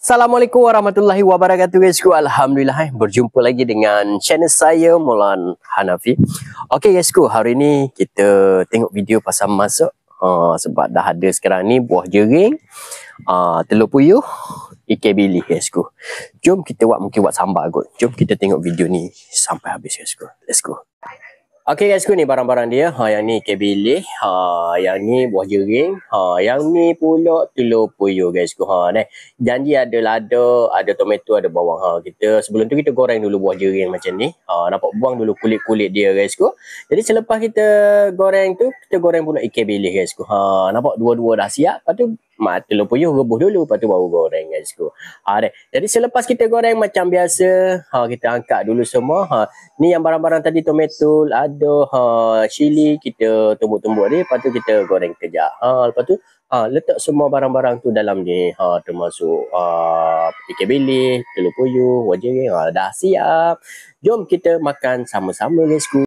Assalamualaikum warahmatullahi wabarakatuh guysku. Alhamdulillah berjumpa lagi dengan channel saya Maulan Hanafi. Okey guysku, hari ni kita tengok video pasal masak. Sebab dah ada sekarang ni buah jering, telur puyuh, ikan bilis guysku. Jom kita mungkin buat sambal kot. Jom kita tengok video ni sampai habis guysku. Let's go. Okey guysku, ni barang-barang dia. Yang ni ikan bilis, yang ni buah jering, yang ni pula telur puyuh guysku. Dan dia ada lada, ada tomato, ada bawang. Kita sebelum tu kita goreng dulu buah jering macam ni. Nampak, buang dulu kulit-kulit dia guysku. Jadi selepas kita goreng tu, kita goreng pula ikan bilis guysku. Nampak dua-dua dah siap. Lepas tu telur puyuh rebus dulu, lepas tu baru goreng guysku. Jadi selepas kita goreng macam biasa, kita angkat dulu semua. Ni yang barang-barang tadi, tomato, ada cili, kita tumbuk-tumbuk ni, lepas tu kita goreng kejap. Lepas tu letak semua barang-barang tu dalam ni, termasuk ikan bilis, telur puyuh, buah jering, dah siap. Jom kita makan sama-sama guysku.